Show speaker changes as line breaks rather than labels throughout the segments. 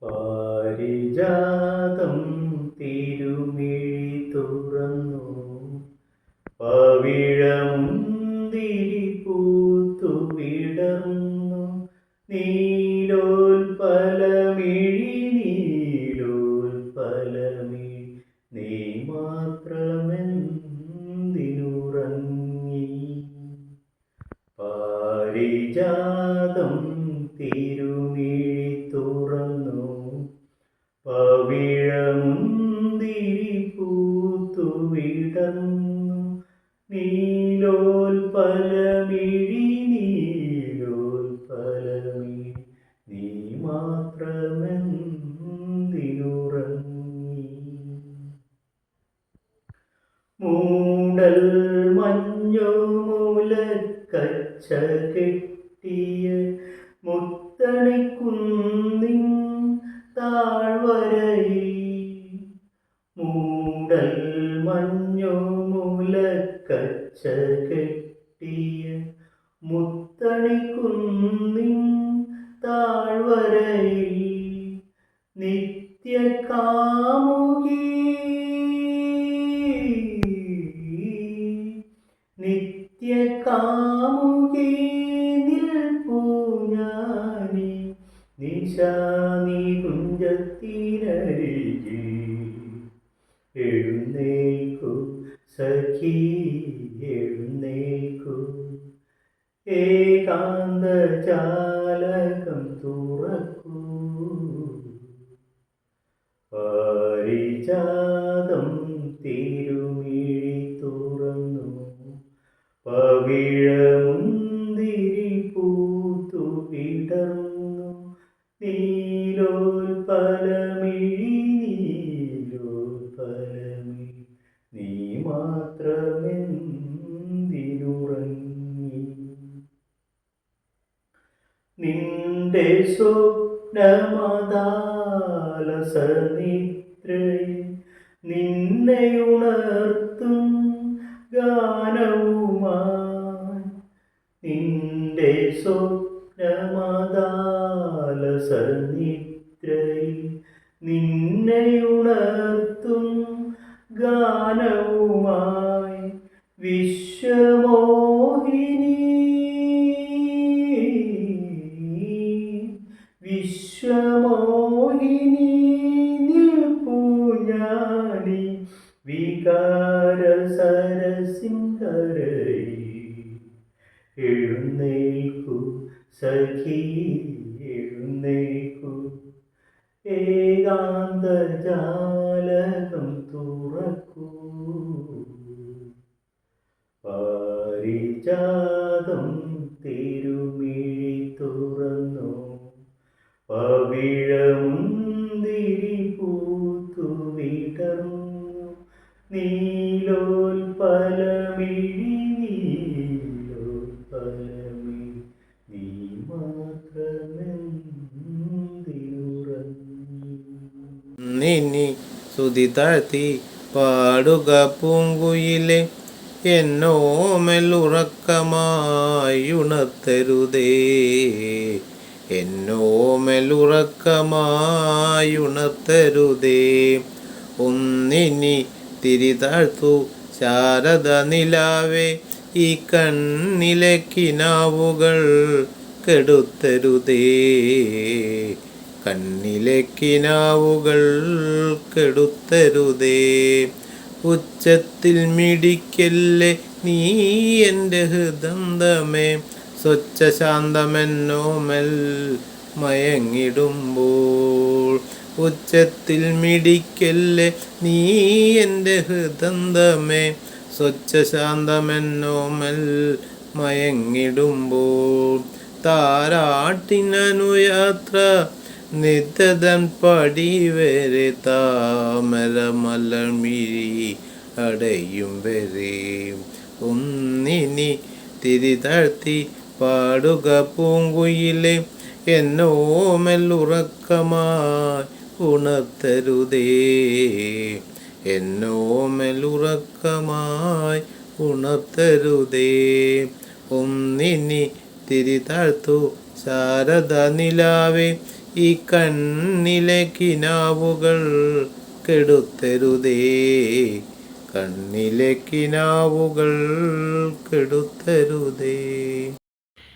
പാരിജാതം തിരുമിഴി തുറന്നു, പവിഴമുന്തിരി പൂത്തു വിടർന്നു. നീലോൽപലമിഴി നീലോൽപലമിഴി, നീ മാത്രമെന്തിനുറങ്ങി? പാരിജാതം തിരുമിഴി തുറന്നു, പവിഴമുന്തിരി പൂത്തു വിടർന്നു. നീലോൽപലമിഴി നീലോൽപലമിഴി, നീ മാത്രമെന്തിനുറങ്ങി? മൂടൽ മഞ്ഞോ മൂലക്കച്ച കെട്ടിയ മുത്തണിക്കുന്നിൻ താഴ്വരയിൽ, മൂടൽ മഞ്ഞോ മൂലക്കച്ച കെട്ടിയ മുത്തണിക്കുന്നിൻ താഴ്വരയിൽ, നിത്യകാമുകി നിത്യകാമുകി നിൽപ്പൂ ഞാനീ നിശാനികുഞ്ചത്തിനരികിൽ. എഴുന്നേൽക്കൂ സഖി എഴുന്നേൽക്കൂ, ഏകാന്തജാലകം തുറക്കൂ. പാരിജാതം തിരുമിഴി തുറന്നു, പവിഴമുന്തിരി പൂത്തു വിടർന്നു. നീലോൽപലമിഴി നീലോൽപലമിഴി, നീ മാത്രമെന്തിനുറങ്ങി? നിന്റെ സ്വപ്നമദാലസനിദ്രയിൽ നിന്നെയുണർത്തും ഗാനവുമായി, നിന്റെ സ്വപ്നമദാലസനിദ്രയിൽ നിന്നെയുണർത്തും ഗാനവുമായി. വിശ്വമോഹിനി വിശ്വമോഹിനി നിൽപ്പൂ ഞാനീ വികാരസരസിംഹരയിൽ. എഴുന്നേൽക്കൂ സഖി എഴുന്നേൽക്കൂ, ഏകാന്തജാലകം തുറക്കൂ. പാരിജാതം തിരുമിഴി തുറന്നു, പവിഴമുന്തിരി പൂത്തു വിടർന്നു. നീലോൽപലമിഴി നീലോൽപലമിഴി, നീ മാത്രമെന്തിനുറങ്ങി?
നിന്നി സുതി താഴ്ത്തി പാടുക പൂങ്കുയിലെ, എന്നോമെലുറക്കമായുണർത്തരുതേ എന്നോമെലുറക്കമായുണർത്തരുതേ. ഒന്നിനി തിരി താഴ്ത്തു ശാരദ നിലാവേ, ഈ കണ്ണിലെ കിനാവുകൾ കെടുത്തരുതേ കണ്ണിലെ കിനാവുകൾ കെടുത്തരുതേ. ഉച്ചത്തിൽ മിടിക്കല്ലേ നീ എൻ്റെ ഹൃദന്തമേ, സ്വച്ഛ ശാന്തമെന്നോമൽ മയങ്ങിടുമ്പോൾ. ഉച്ചത്തിൽ മിടിക്കല്ലേ നീ എൻ്റെ ഹൃദന്തമേ, സ്വച്ഛ ശാന്തമെന്നോമൽ മയങ്ങിടുമ്പോൾ. താരാട്ടിനനുയാത്ര നിത്യതൻ പടിവരെ, താമര മലർമിഴി അടയും വരെ. ഒന്നിനി തിരി താഴ്ത്തി പാടുക പൂങ്കുയിലെ, എന്നോമെലുറക്കമായി ഉണർത്തരുതേ എന്നോമെലുറക്കമായി ഉണർത്തരുതേ. ഒന്നിനി തിരി താഴ്ത്തു ശാരദ നിലാവേ, ഈ കണ്ണിലെ കിനാവുകൾ കെടുത്തരുതേ, കണ്ണിലെ കിനാവുകൾ കെടുത്തരുതേ.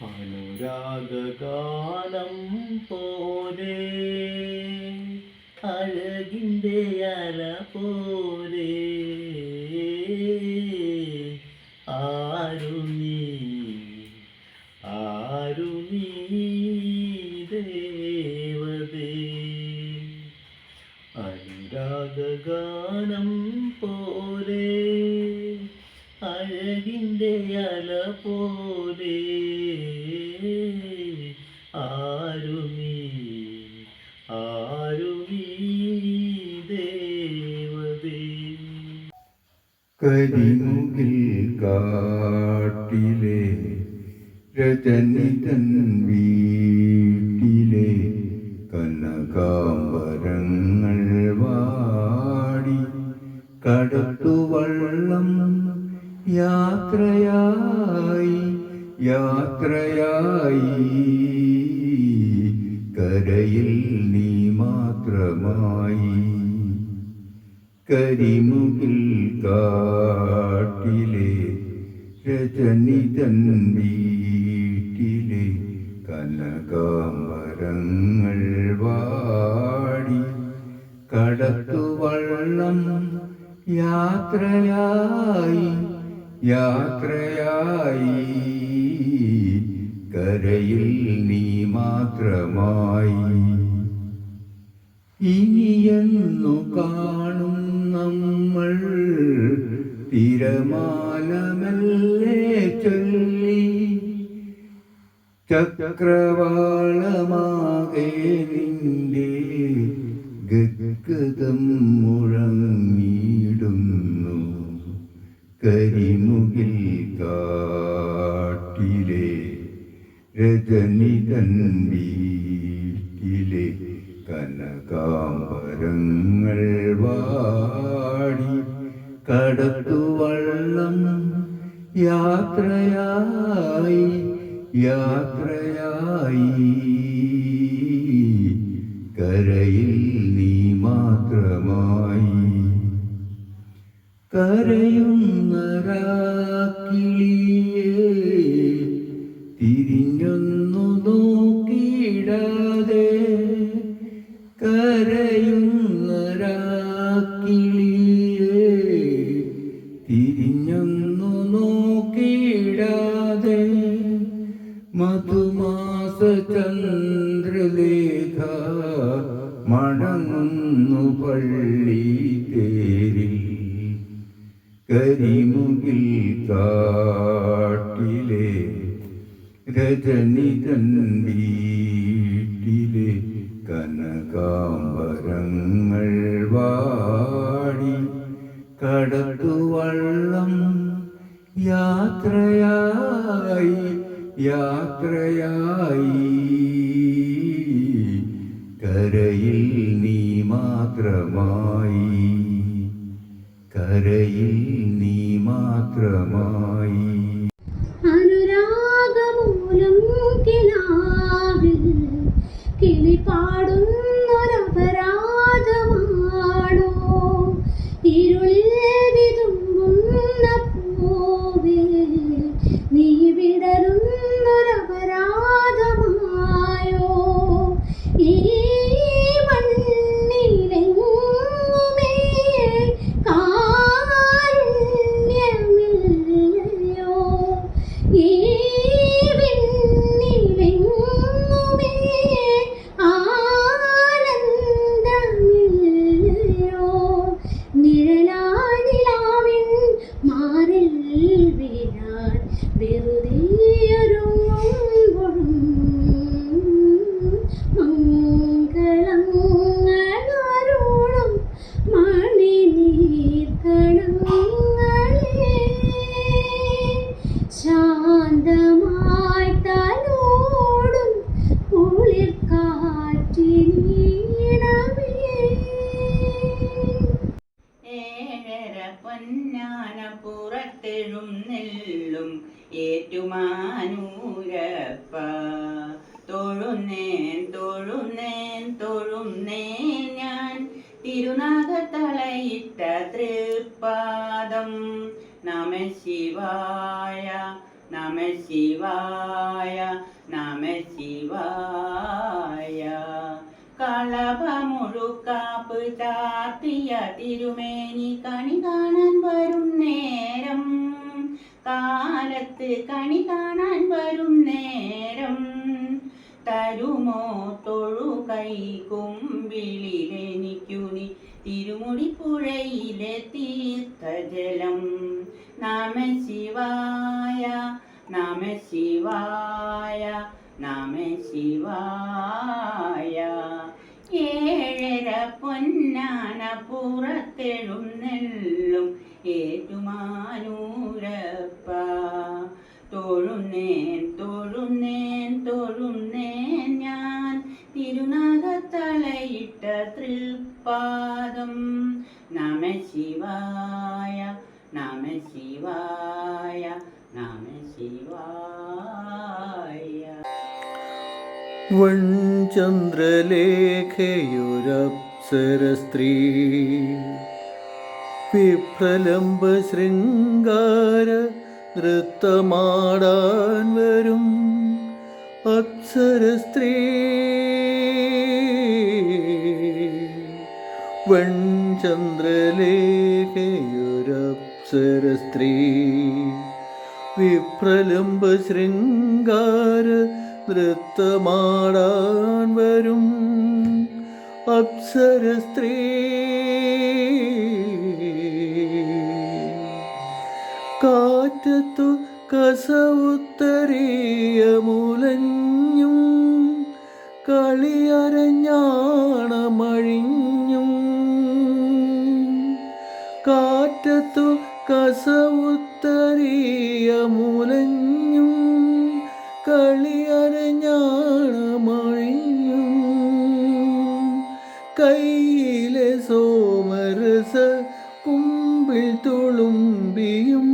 അനുരാഗഗാനം പോലെ അഴകിൻ്റെ അല പോലെ ആരു നീ ദേവതേ. അനുരാഗഗാനം പോലെ അഴകിൻ്റെ അല പോലെ ആരു നീ ദേവതേ.
കരിമുകിൽ കാട്ടിലെ രജനിതൻ വീട്ടിലെ കനകാംബരങ്ങൾ വാടി കടത്തുവള്ളം യാത്രയായി കരയിൽ നീ മാത്രമായി. കരിമുകിൽ കാട്ടിലെ രജനിതൻ വീട്ടിലെ കനകാംബരങ്ങൾ വാടി കടത്തുവള്ളം യാത്രയായി കരയിൽ നീ മാത്രമായി. ഇനിയെന്നു കാണും നമ്മൾ തിരമാലമല്ലേ ചൊല്ലി, ചക്രവാളമാകെ നിന്റെ ഗദ്ഗതം മുഴങ്ങിടുന്നു. കരിമുകിൽ കാട്ടിലെ രജനിതൻ വീട്ടിലെ കനകാംബരങ്ങൾ വാടി കടത്തുവള്ളം യാത്രയായി കരയിൽ നീ മാത്രമായി. കരയുന്ന രാക്കിളിയേ തിരിഞ്ഞൊന്നു നോക്കിയിടാതെ, കരയുന്ന രാക്കിളിയേ തിരിഞ്ഞൊന്നു നോക്കിയിടാതെ, മധുമാസ ചന്ദ്രലേഖ മടങ്ങുന്നു പള്ളി തേരിൽ. കരിമുകിൽ കാട്ടിലെ രജനിതൻ വീട്ടിലെ കനകാംബരങ്ങൾ വാടി കടത്തുവള്ളം യാത്രയായി കരയിൽ നീ മാത്രമായി. കരയിൽ നീ മാത്രമായി.
അനുരാഗമൂലം കിനാവിൽ കിളി പാടുന്നൊരപരാധമാണോ, ഇരുളിൽ വിതുമ്പുന്ന പൂവേ നീ വിടരുന്നൊരപരാധമായോ. ഈ മണ്ണിലെങ്ങുമേ കാരുണ്യമില്ലയോ, ഈ വിണ്ണിലെങ്ങുമേ ആനന്ദമില്ലയോ. നിഴലാനിലാവിൻ മാറിൽ വീഴാൻ വെറുതെയൊരുങ്ങുമ്പോഴും മംഗളങ്ങളരുളും മണിനീർക്കണങ്ങളെ ശാന്തമായി തലോടും കുളിർക്കാറ്റിനീണമേ.
ഏഴര പൊന്നാന പുറത്തെഴുന്നെള്ളും ഏറ്റുമാനൂരപ്പ, തൊഴുന്നേൻ തൊഴുന്നേൻ തൊഴുന്നേൻ ഞാൻ തിരുനാഗത്തളയിട്ട തൃപ്പാദം. നമ ശിവായ നമ ശിവായ നമ ശിവായ. കളഭമുഴുക്കാപ്പ് ചാർത്തിയ തിരുമേനി കണി കാണാൻ വരും നേരം, കാലത്ത് കണി കാണാൻ വരും നേരം. തരുമോ തൊഴുകൈ കുമ്പിളിലെനിക്കു നീ തിരുമുടിപ്പുഴയിലെ തീർത്ഥജലം. നമ ശിവായ നമ ശിവായ നമ ശിവായ. ഏഴര പൊന്നാന പുറത്തെഴുന്നെള്ളും ഏറ്റുമാനൂരപ്പ. തൊഴുന്നേൻ തൊഴുന്നേൻ തൊഴുന്നേൻ ഞാൻ തിരുനാഗത്തളയിട്ട തൃപ്പാദം. നമ ശിവായ നമ ശിവായ നമ ശിവായ.
വൻചന്ദ്രലേഖയൊരപ്സരസ്ത്രീ വിപ്രലംബ ശൃംഗാര നൃത്തമാടാൻ വരും അപ്സരസ്ത്രീ. വൻചന്ദ്രലേഖയൊരപ്സരസ്ത്രീ വിപ്രലംബ ശൃംഗാര നൃത്തമാടാൻ വരും അപ്സരസ്ത്രീ. കാറ്റത്തു കസവുത്തരീയ മുലഞ്ഞും കളിയരഞ്ഞാണമഴിഞ്ഞും. കാറ്റത്തു കസവുത്തരീയ മുലഞ്ഞും കളിയരഞ്ഞാണമഴിഞ്ഞും. കയ്യിലെ സോമരസ കുമ്പിൽ തുളുമ്പിയും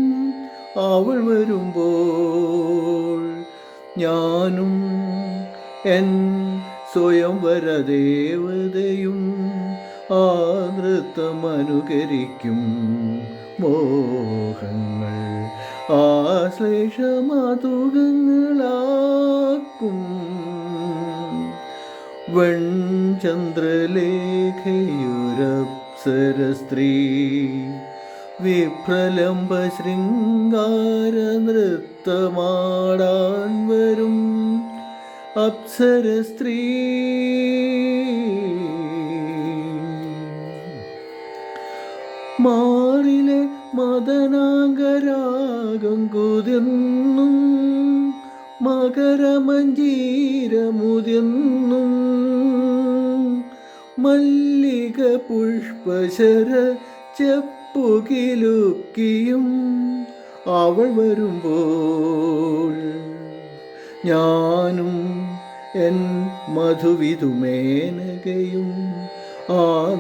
അവൾ വരുമ്പോൾ ഞാനും എൻ സ്വയംവര ദേവതയും ആ നൃത്തമനുകരിക്കും. മോഹങ്ങൾ ആശ്ലേഷമതുകങ്ങളാക്കും. വൻചന്ദ്രലേഖയൊരപ്സരസ്ത്രീ വിപ്രലംബ ശൃംഗാര നൃത്തമാടാൻ വരും അപ്സരസ്ത്രീ. മാറിലെ മദനാംഗരാഗം കുതിർന്നും മകരമഞ്ജീരമുതിർന്നും മല്ലിക പുഷ്പശര ചെപ്പുകിലുക്കിയും അവൾ വരുമ്പോൾ ഞാനും എൻ മധുവിധുമേനകയും ആ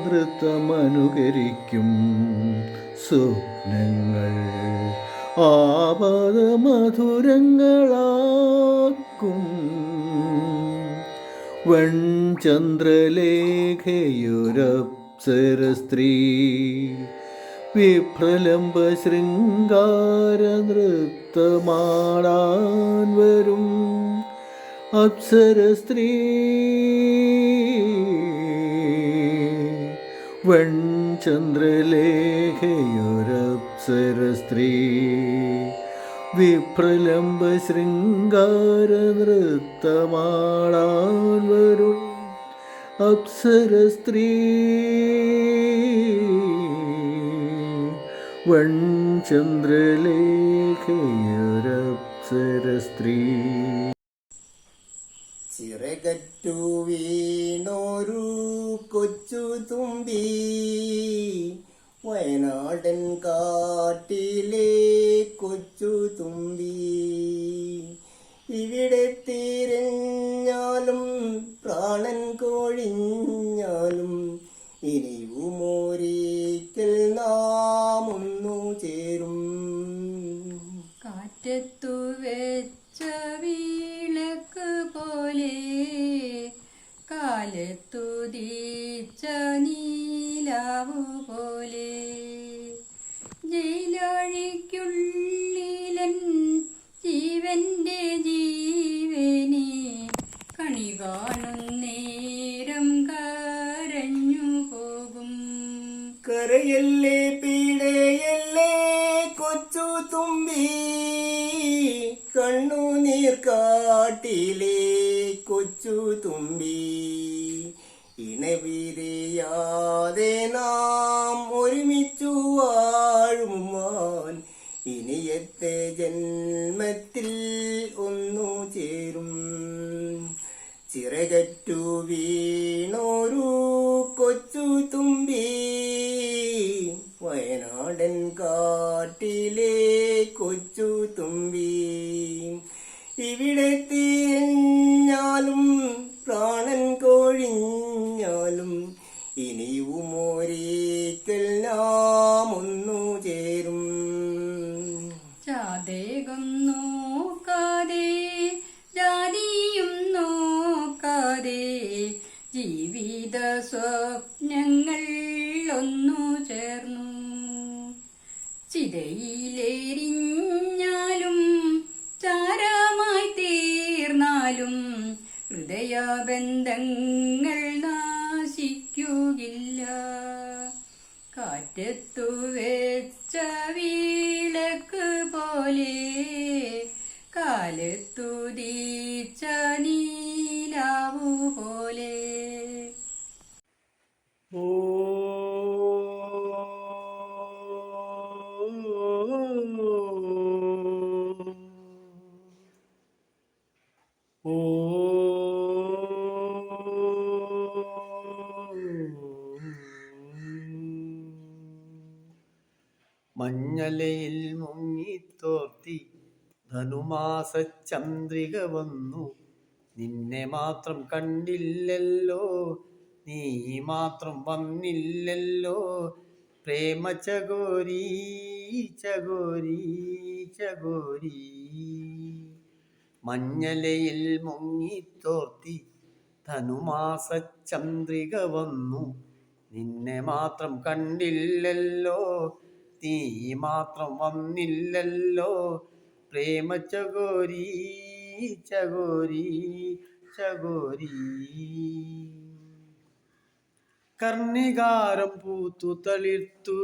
നൃത്തമനുകരിക്കും. സ്വപ്നങ്ങൾ ആപദമധുരങ്ങളാക്കും. വൻചന്ദ്രലേഖയൊരപ്സരസ്ത്രീ വിപ്രലംബ ശൃംഗാര നൃത്തമാടാൻ വരും അപ്സരസ്ത്രീ. വൻചന്ദ്രലേഖയൊരപ്സരസ്ത്രീ വിപ്രലംബ ശൃംഗാര നൃത്തമാടാൻ വരും അപ്സരസ്ത്രീ. വൻചന്ദ്രലേഖയൊരപ്സരസ്ത്രീ.
ചിറകറ്റു വീണോരു കൊച്ചു തുമ്പി വയനാടൻ കാട്ടിലെ കൊച്ചു തുമ്പി. ഇവിടെ തിരഞ്ഞാലും പ്രാണൻ കൊഴിഞ്ഞാലും ഇനിയുമൊരിക്കൽ നാം ഒന്നു ചേരും.
കാറ്റത്തു വെച്ച വീണക്ക് പോലെ
തുമ്പി കണ്ണുനീർ കാട്ടിലെ കൊച്ചു തുമ്പി ഇണവിരിയാതെ നാം ഒരുമിച്ചു വാഴുമാൻ ഇനിയത്തെ ജന്മത്തിൽ ഒന്നു ചേരും ചിറകറ്റു വീണൊരു കൊച്ചു തുമ്പി വയനാടൻ കാട്ടിലെ കൊച്ചു തുമ്പി ഇവിടെ തിരിഞ്ഞാലും പ്രാണൻ കൊഴിഞ്ഞാലും ഇനിയും ഒരിക്കൽ നാം ഒന്നു ചേരും
ജാതകം നോക്കാതെ ജാതിയും നോക്കാതെ ജീവിത സ്വപ്നങ്ങൾ ഒന്നു ചേർന്നു ചിതയിലെരിഞ്ഞാലും ചാരമായി തീർന്നാലും ഹൃദയബന്ധങ്ങൾ നാശിക്കുകയില്ല കാറ്റത്തു വെച്ച വിളക്ക് പോലെ കാലത്തുദിച്ച നീലാവു പോലെ
ഓ ഓ മഞ്ഞലയിൽ മുങ്ങിത്തോർത്തി ധനുമാസ ചന്ദ്രിക വന്നു നിന്നെ മാത്രം കണ്ടില്ലല്ലോ നീ മാത്രം വന്നില്ലല്ലോ പ്രേമ ചകോരി ചകോരി ചകോരി മഞ്ഞലയിൽ മുങ്ങിത്തോർത്തി ധനുമാസ ചന്ദ്രിക വന്നു നിന്നെ മാത്രം കണ്ടില്ലല്ലോ നീ മാത്രം വന്നില്ലല്ലോ പ്രേമ ചകോരി ചകോരി ചകോരി കർണികാരം പൂത്തു തളിർത്തു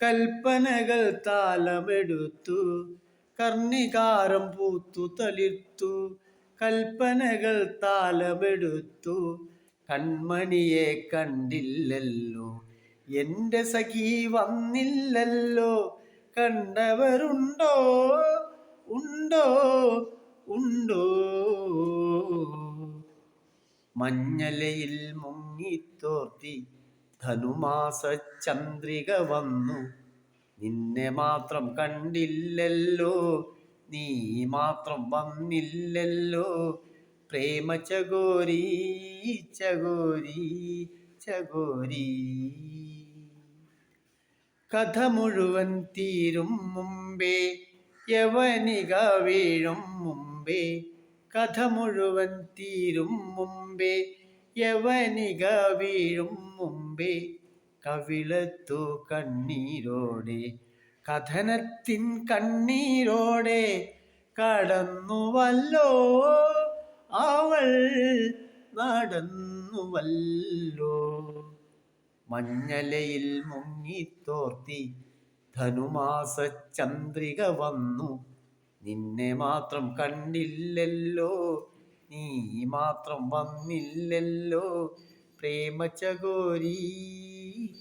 കൽപ്പനകൾ താലമെടുത്തു കർണികാരം പൂത്തു തളിർത്തു കൽപ്പനകൾ താലമെടുത്തു കൺമണിയെ കണ്ടില്ലല്ലോ എന്റെ സഖി വന്നില്ലല്ലോ കണ്ടവരുണ്ടോ ഉണ്ടോ ഉണ്ടോ മഞ്ഞലയിൽ മുങ്ങിത്തോർത്തി ധനുമാസ ചന്ദ്രിക വന്നു നിന്നെ മാത്രം കണ്ടില്ലല്ലോ നീ മാത്രം വന്നില്ലല്ലോ പ്രേമ ചകോരി ചകോരി ചകോരി കഥ മുഴുവൻ തീരും മുമ്പേ യവനിക വീഴും മുമ്പേ കഥ മുഴുവൻ തീരും മുമ്പേ യവനിക വീഴും മുമ്പേ കവിളത്തു കണ്ണീരോടെ കഥനത്തിൻ കണ്ണീരോടെ കടന്നുവല്ലോ അവൾ നടന്നുവല്ലോ മഞ്ഞലയിൽ മുങ്ങിത്തോർത്തി ധനുമാസ ചന്ദ്രിക വന്നു നിന്നെ മാത്രം കണ്ടില്ലല്ലോ നീ മാത്രം വന്നില്ലല്ലോ പ്രേമ ചകോരി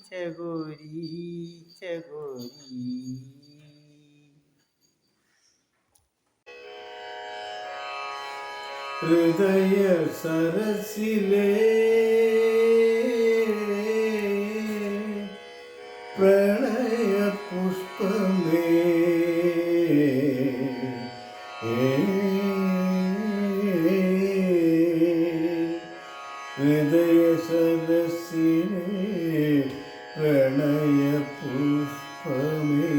ചകോരി ചകോരി
ഹൃദയ സരസിലേ പ്രണയ പുഷ്പമേ ഹൃദയ സരസിലേ പ്രണയ പുഷ്പമേ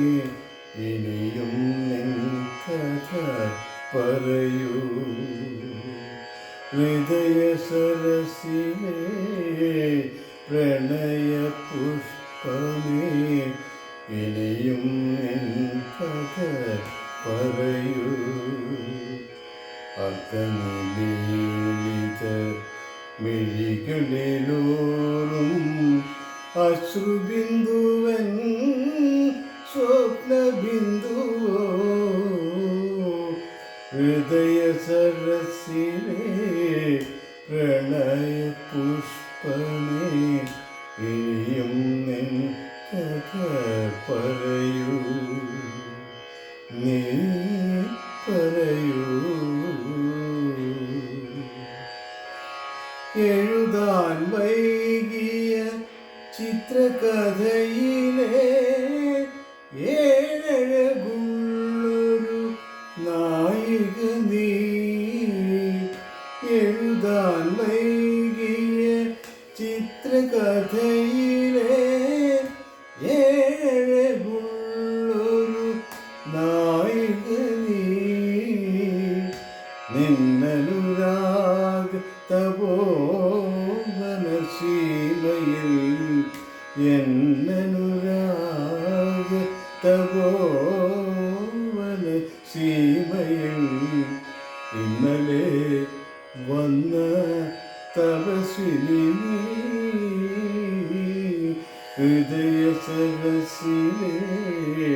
ഇനിയും നിൻ കഥ പറയൂ ഹൃദയ സരസിലേ പ്രണയ പുഷ്പമേ ഇനിയും നിൻ കഥ പറയൂ അഗ്നിലീലിത മിഴികളിലൂറും അശ്രുബിന്ദുവൻ സ്വപ്ന സ്വപ്നബിന്ദുവോ ഹൃദയ സരസിലെ പ്രണയ പുഷ്പമേ ഇനിയും നിൻ കഥ പറയൂ നീ പറയൂ എഴുതാൻ വൈകിയ ചിത്രകഥയിലെ ഏഴഴകുള്ളൊരു നായിക നീ എഴുതാൻ വൈകിയ ചിത്രകഥയിലെ ഏഴഴകുള്ളൊരു നായിക നീ നിന്നനുരാഗ തപോവന സീമയിൽ എന്നനുരാഗ തപോവന സീമയിൽ ഇന്നലെ വന്ന തപസ്വിനി ഹൃദയ സരസിലെ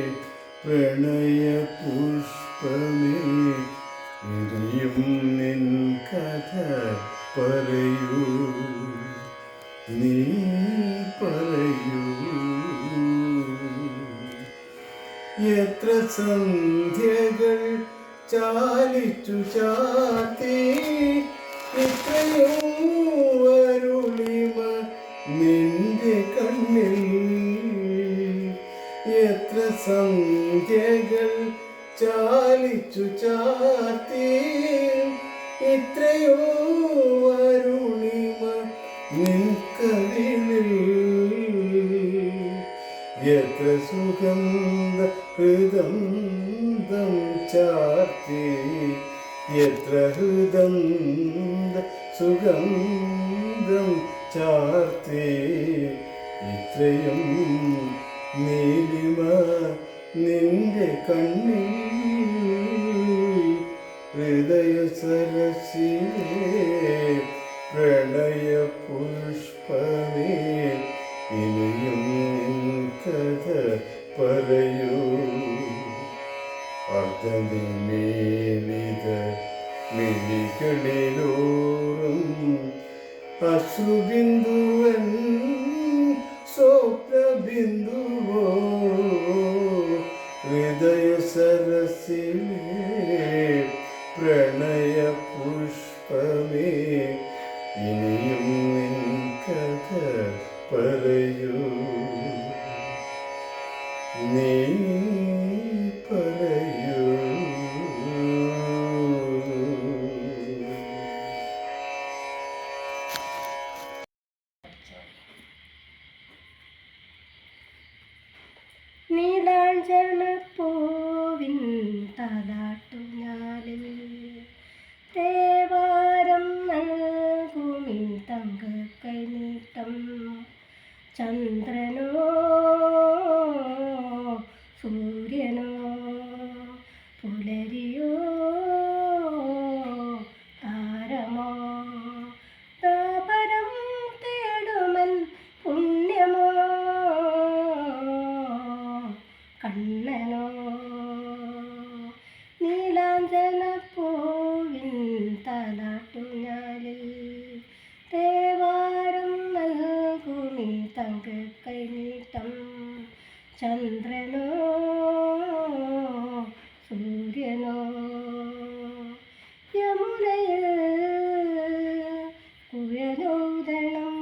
പ്രണയ പുഷ്പമേ ഇനിയും നിൻ കഥ പറയൂ നീ പറയൂ എത്ര സന്ധ്യകൾ ചാലിച്ചു ചാത്തി ഇത്രയോ അരുളിമ നിന്റെ കണ്ണിൽ എത്ര സന്ധ്യകൾ ചാലിച്ചു ചാത്തി ഇത്രയോ അരുളിമ നിൻകവിളിൽ എത്ര സുഗന്ധ ഹൃദന്തം ചാർത്തി എത്ര ഹൃദന്ത സുഗന്ധം ചാർത്തി ഇത്രയും നീലിമ നിന്റെ കണ്ണിൽ ഹൃദയ സരസിലെ പ്രണയ പുഷ്പമേ ഇനിയും നിൻ കഥ പറയൂ അർദ്ധനിമേലിത മിഴികളിലോറും അശ്രുബിന്ദുവൻ സ്വപ്നബിന്ദുവോ ഹൃദയ സരസിലെ പ്രണയ പുഷ്പമേ ഇനിയും നിൻ കഥ പറയൂ നീ പറയൂ
നീലാഞ്ചനപ്പൂവിൻ താലാട്ടുഞാലിൽ തേവാരം നൽകുമീ തങ്കക്കൈനീട്ടം ചന്ദ്രനോ സൂര്യനോ പുലരിയോ താരമോ താപരം തേടുമൻ പുണ്യമോ കണ്ണനോ നീലാഞ്ചനപ്പൂവിൻ താലാട്ടുഞാലിൽ തേവാരം നൽകുമീ തങ്കക്കൈനീട്ടം ചന്ദ്രനോ സൂര്യനോ യമുനയിൽ കുഴലോദണം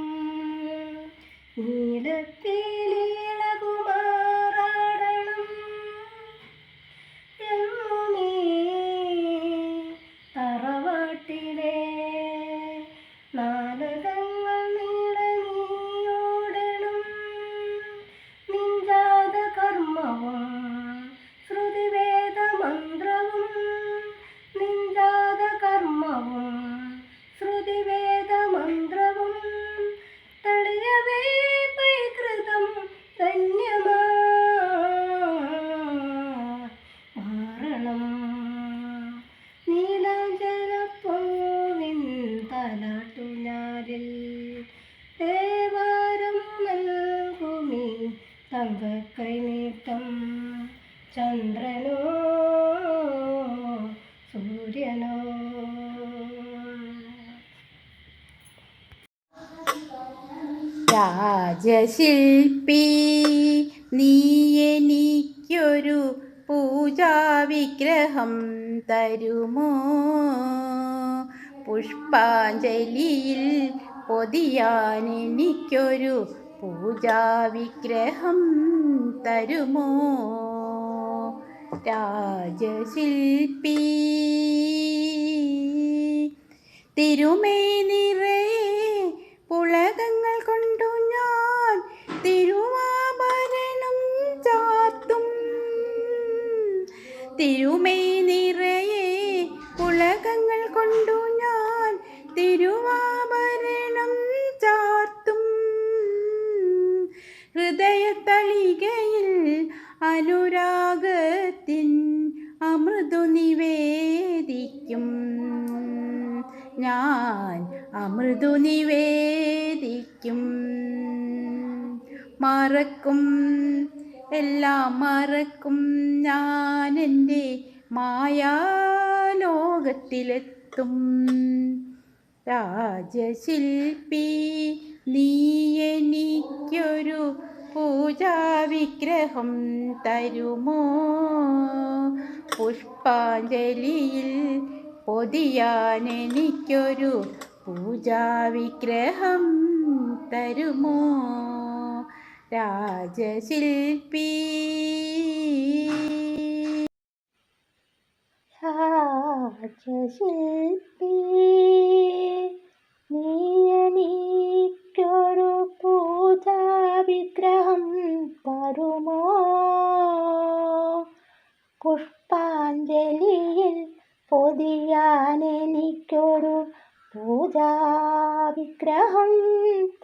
നീലപ്പീലീളകുമാറാടണം എന്നുമീ തറവാട്ടിലെ നാടകങ്ങൾ നീളനീയോടണം നിഞ്ചാത കർമ്മ ചന്ദ്രനോ സൂര്യനോ.
രാജശില്പി നീ എനിക്കൊരു പൂജാവിഗ്രഹം തരുമോ? പുഷ്പാഞ്ജലിയിൽ പൊതിയാൻ എനിക്കൊരു പൂജാവിഗ്രഹം തരുമോ? രാജശില്പി തിരുമൈ നിറയെ പുളകങ്ങൾ കൊണ്ടു ഞാൻ തിരുവാഭരണം ചാർത്തും. തിരുമൈ നിറയെ പുളകങ്ങൾ കൊണ്ടു ഞാൻ തിരുവാഭരണം ചാർത്തും. ഹൃദയത്തളികയിൽ അനുരാഗത്തിൻ അമൃതു നിവേദിക്കും ഞാൻ, അമൃതു നിവേദിക്കും. മറക്കും എല്ലാം മറക്കും ഞാൻ എൻ്റെ മായാലോകത്തിലെത്തും. രാജശില്പി നീ എനിക്കൊരു പൂജാവിഗ്രഹം തരുമോ? പുഷ്പാഞ്ജലിയിൽ പൊതിയാൻ എനിക്കൊരു പൂജാവിഗ്രഹം തരുമോ? രാജശില്പി.
രാജശില്പി നീ എനിക്കൊരു പൂജാവിഗ്രഹം തരുമോ? പുഷ്പാഞ്ജലിയിൽ പൊതിയാൻ എനിക്കൊരു പൂജാവിഗ്രഹം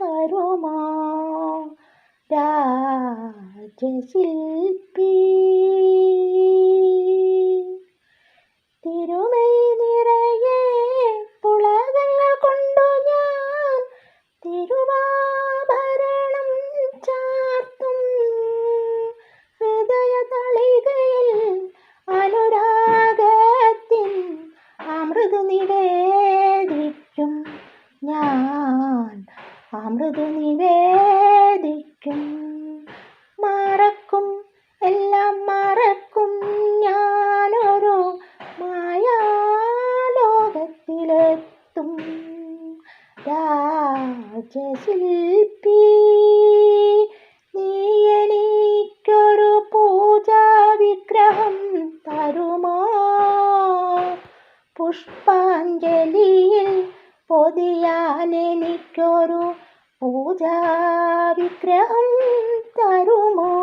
തരുമോ? രാജശില്പി. തിരുമൈ നിറയെ പുളകങ്ങൾ കൊണ്ടു ഞാൻ തിരുവാഭരണം ചാർത്തും. ഹൃദയതളികയിൽ അനുരാഗത്തിൻ അമൃതു നിവേദിക്കും ഞാൻ, അമൃതു നിവേദിക്കും. മറക്കും എല്ലാം മറക്കും ഞാനൊരു മായാലോകത്തിലെത്തും. രാജശില്പി നീ എനിക്കൊരു പൂജാവിഗ്രഹം തരുമോ? പുഷ്പാഞ്ജലിയിൽ പൊതിയാൻ എനിക്കൊരു പൂജാവിഗ്രഹം തരുമോ?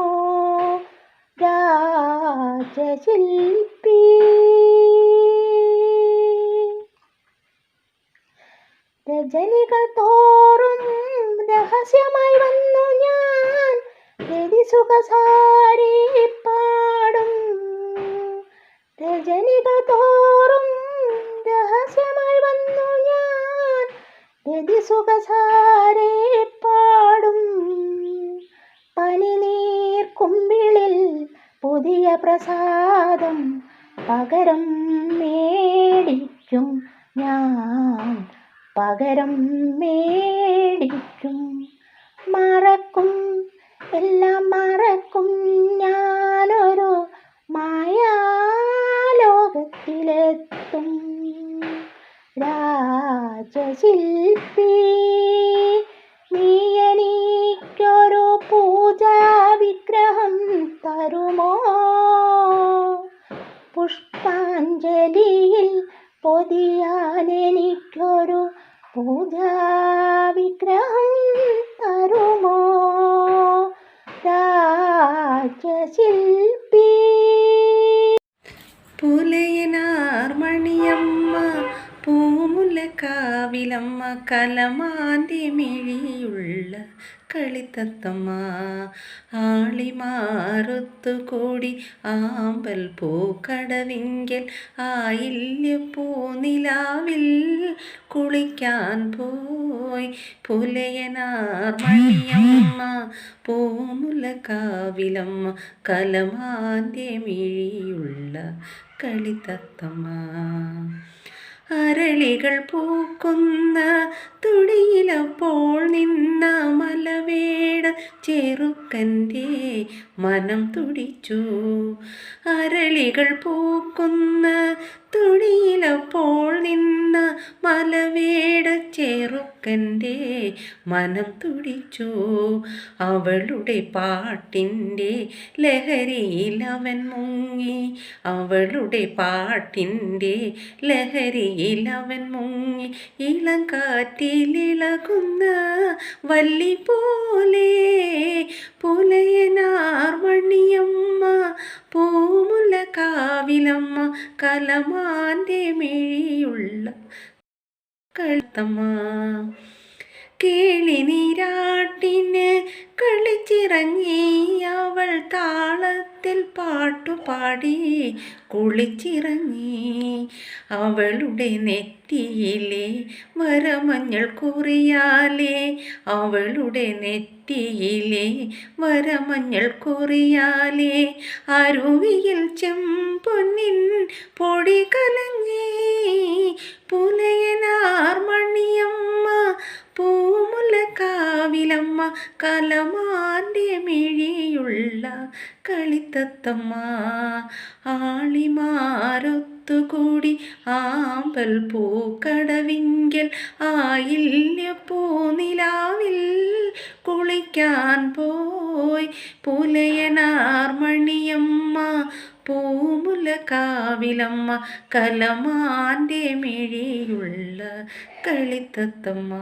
രാജശില്പി. രജനികൾ തോറും രഹസ്യമായി വന്നു ഞാൻ രതിസുഖസാരി പാടും. രജനികൾ തോറും രഹസ്യമായി വന്നു ഞാൻ രതിസുഖസാരി പാടും. പനിനീർ കുമ്പിളിൽ പുതിയ പ്രസാദം പകരം മേടിക്കും ഞാൻ, പകരം മേടിക്കും. മറക്കും എല്ലാം മറക്കും ഞാനൊരു മായാലോകത്തിലെത്തും. രാജശില്പി നീ എനിക്കൊരു പൂജാവിഗ്രഹം തരുമോ? പുഷ്പാഞ്ജലിയിൽ പൊതിയാൻ എനിക്കൊരു പൂജാവിഗ്രഹം തരുമോ? രാജശില്പി.
പുലയനാർ മണിയമ്മ പൂമുല കാവിലമ്മ കലമാൻ്റെ മിഴിയുള്ള കളിത്തത്തമ്മ ആളിമാറൊത്തുകൂടി ആമ്പൽ പൂക്കടവിങ്കൽ ആയില്യ പൂനിലാവിൽ കുളിക്കാൻ പോയി പുലയനാർ മണിയമ്മ പൂമുല കാവിലമ്മ കലമാൻ്റെ മിഴിയുള്ള കളിത്തത്തമ്മ അരളികൾ പൂക്കുന്ന തുടിയിലപ്പോൾ നിന്ന മലവേട ചെറുക്കൻ്റെ മനം തുടിച്ചു അരളികൾ പൂക്കുന്ന തുടിയിലപ്പോൾ നിന്ന മലവേട ചെറുക്കൻ്റെ മനം തുടിച്ചു അവളുടെ പാട്ടിൻ്റെ ലഹരിയിൽ അവൻ മുങ്ങി അവളുടെ പാട്ടിൻ്റെ ലഹരിയിൽ അവൻ മുങ്ങി ഇളം കാറ്റിലിളകുന്ന വല്ലി പോലെ പുലയനാർ മണിയമ്മ പൂമുല കാവിലമ്മ കലമാൻ്റെ മിഴിയുള്ള കളിത്തമ്മ കേളിനീരാട്ടിന് കളിച്ചിറങ്ങി അവൾ താളത്തിൽ പാട്ടുപാടി കുളിച്ചിറങ്ങി അവളുടെ നെറ്റിയിലെ വരമഞ്ഞൾ കുറിയാലേ അവളുടെ നെറ്റിയിലെ വരമഞ്ഞൾ കുറിയാലേ അരുവിയിൽ ചെമ്പൊന്നിൻ പൊടി കലങ്ങി പുലയനാർ മണിയമ്മ പൂമുല കാവിലമ്മ കലമാൻ്റെ മിഴിയുള്ള കളിത്തത്തമ്മ ആളിമാരൊത്തുകൂടി ആമ്പൽ പൂക്കടവിങ്കൽ ആയില്യ പൂനിലാവിൽ കുളിക്കാൻ പോയി പുലയനാർ മണിയമ്മ പൂമുല കാവിലമ്മ കലമാൻ്റെ മിഴിയുള്ള കളിത്തത്തമ്മ